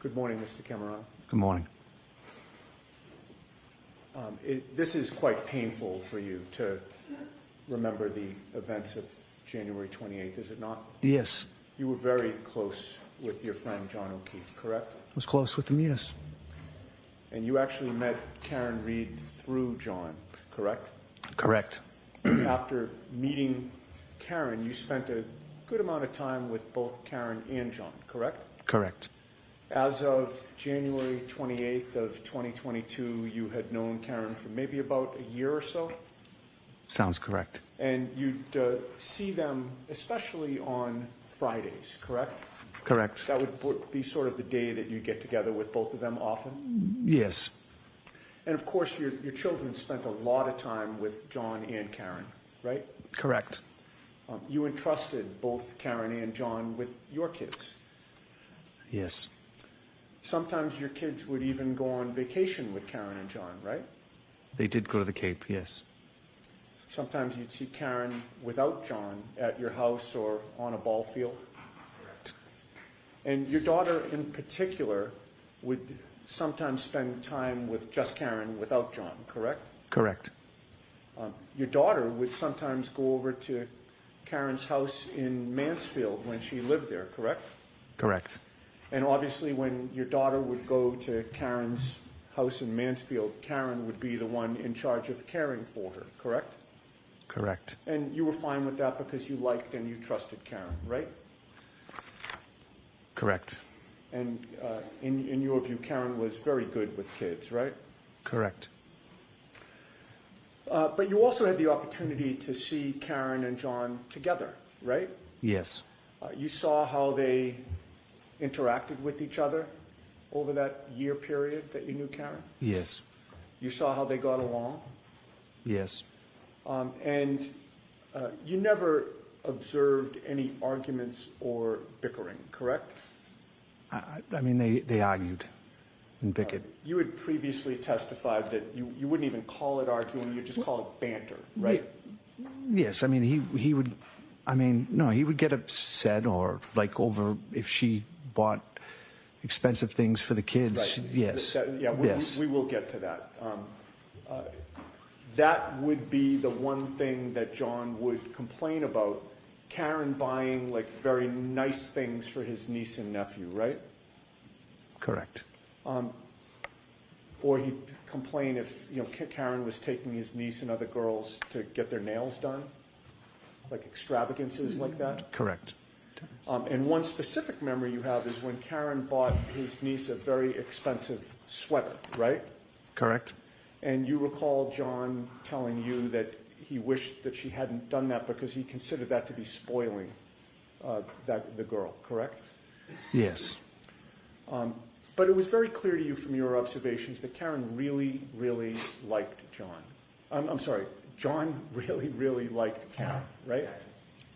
Good morning, Mr. Camerano. Good morning. This is quite painful for you to remember the events of January 28th, is it not? Yes. You were very close with your friend John O'Keefe, correct? I was close with him, yes. And you actually met Karen Reed through John, correct? Correct. After meeting Karen, you spent a good amount of time with both Karen and John, correct? Correct. As of January 28th of 2022, you had known Karen for maybe about a year or so? Sounds correct. And you'd see them especially on Fridays, correct? Correct. That would be sort of the day that you get together with both of them often? Yes. And of course, your children spent a lot of time with John and Karen, right? Correct. You entrusted both Karen and John with your kids. Yes. Sometimes your kids would even go on vacation with Karen and John, right? They did go to the Cape, yes. Sometimes you'd see Karen without John at your house or on a ball field. Correct. And your daughter in particular would sometimes spend time with just Karen without John, correct? Correct. Your daughter would sometimes go over to Karen's house in Mansfield when she lived there, correct? Correct. And obviously when your daughter would go to Karen's house in Mansfield, Karen would be the one in charge of caring for her, correct? Correct. And you were fine with that because you liked and you trusted Karen, right? Correct. And in your view, Karen was very good with kids, right? Correct. But you also had the opportunity to see Karen and John together, right? Yes. You saw how they interacted with each other over that year period that you knew Karen? Yes. You saw how they got along? Yes. And you never observed any arguments or bickering, correct? I mean, they argued and bickered. You had previously testified that you wouldn't even call it arguing, you just call it banter, right? Yes. I mean, he would, he would get upset or like over if she bought expensive things for the kids. Right. Yes. Yes. We will get to that. That would be the one thing that John would complain about, Karen buying like very nice things for his niece and nephew, right? Correct. Or he'd complain if Karen was taking his niece and other girls to get their nails done, like extravagances like that. Correct. And one specific memory you have is when Karen bought his niece a very expensive sweater, right? Correct. And you recall John telling you that he wished that she hadn't done that because he considered that to be spoiling the girl, correct? Yes. But it was very clear to you from your observations that Karen really, really liked John. I'm sorry, John really, really liked Karen, right?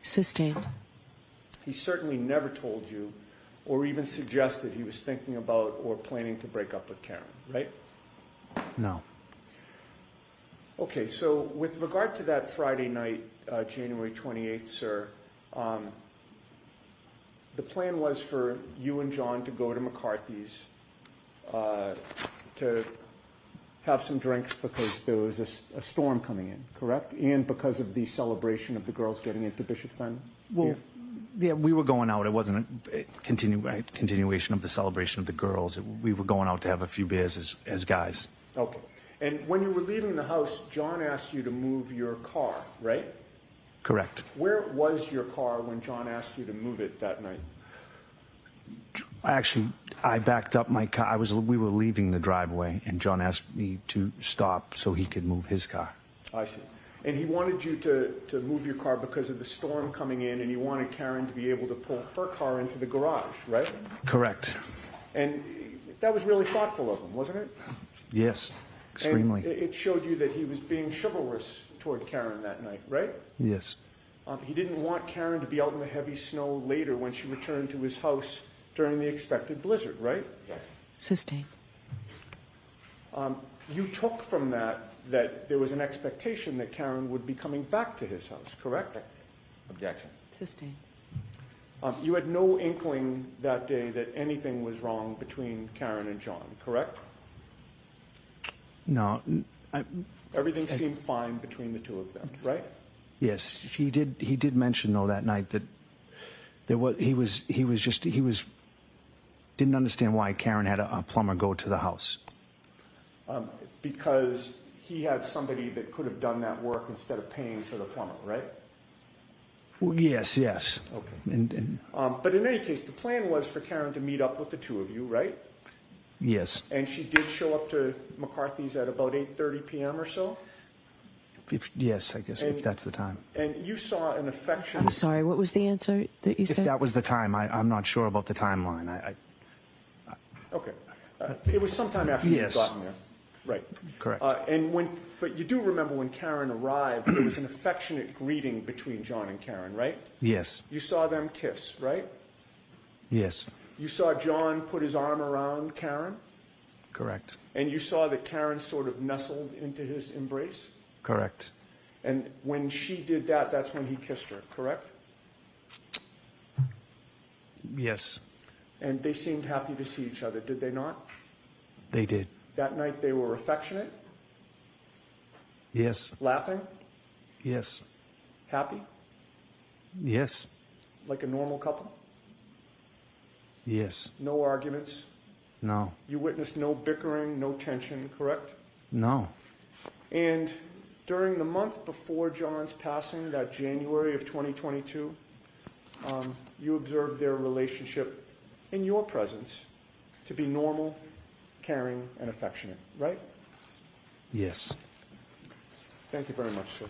Sustained. He certainly never told you or even suggested he was thinking about or planning to break up with Karen, right? No. Okay, so with regard to that Friday night, January 28th, sir, the plan was for you and John to go to McCarthy's to have some drinks because there was a storm coming in, correct? And because of the celebration of the girls getting into Bishop Fen? Well, yeah, we were going out. It wasn't a continuation of the celebration of the girls. We were going out to have a few beers as guys. Okay. And when you were leaving the house, John asked you to move your car, right? Correct. Where was your car when John asked you to move it that night? Actually, I backed up my car. We were leaving the driveway, and John asked me to stop so he could move his car. I see. And he wanted you to move your car because of the storm coming in, and he wanted Karen to be able to pull her car into the garage, right? Correct. And that was really thoughtful of him, wasn't it? Yes, extremely. And it showed you that he was being chivalrous toward Karen that night, right? Yes. He didn't want Karen to be out in the heavy snow later when she returned to his house during the expected blizzard, right? Sustained. You took from that there was an expectation that Karen would be coming back to his house, correct? Objection. Sustained. You had no inkling that day that anything was wrong between Karen and John, correct? No, Everything seemed fine between the two of them, right? yes, he did mention though that night that didn't understand why Karen had a plumber go to the house. Because he had somebody that could have done that work instead of paying for the plumber, right? Well, yes. Okay. And But in any case, the plan was for Karen to meet up with the two of you, right? yes, And she did show up to McCarthy's at about 8:30 p.m. or so? yes, I guess And- if that's the time. And you saw an affection. I'm sorry, what was the answer that you If said? that was the time, I'm not sure about the timeline. Okay. It was sometime after Yes. you'd gotten there. Right. Correct. But you do remember when Karen arrived, there was an affectionate greeting between John and Karen, right? Yes, You saw them kiss, right? yes, You saw John put his arm around Karen, correct, and you saw that Karen sort of nestled into his embrace. correct. And when she did that, that's when he kissed her, correct? Yes, And they seemed happy to see each other, did they not? they did. That night they were affectionate, Yes, laughing, yes, happy, yes, like a normal couple. yes. No arguments. No, You witnessed no bickering, no tension, correct? no. And during the month before John's passing, that January of 2022, you observed their relationship in your presence to be normal, caring, and affectionate, right? Yes. Thank you very much, sir.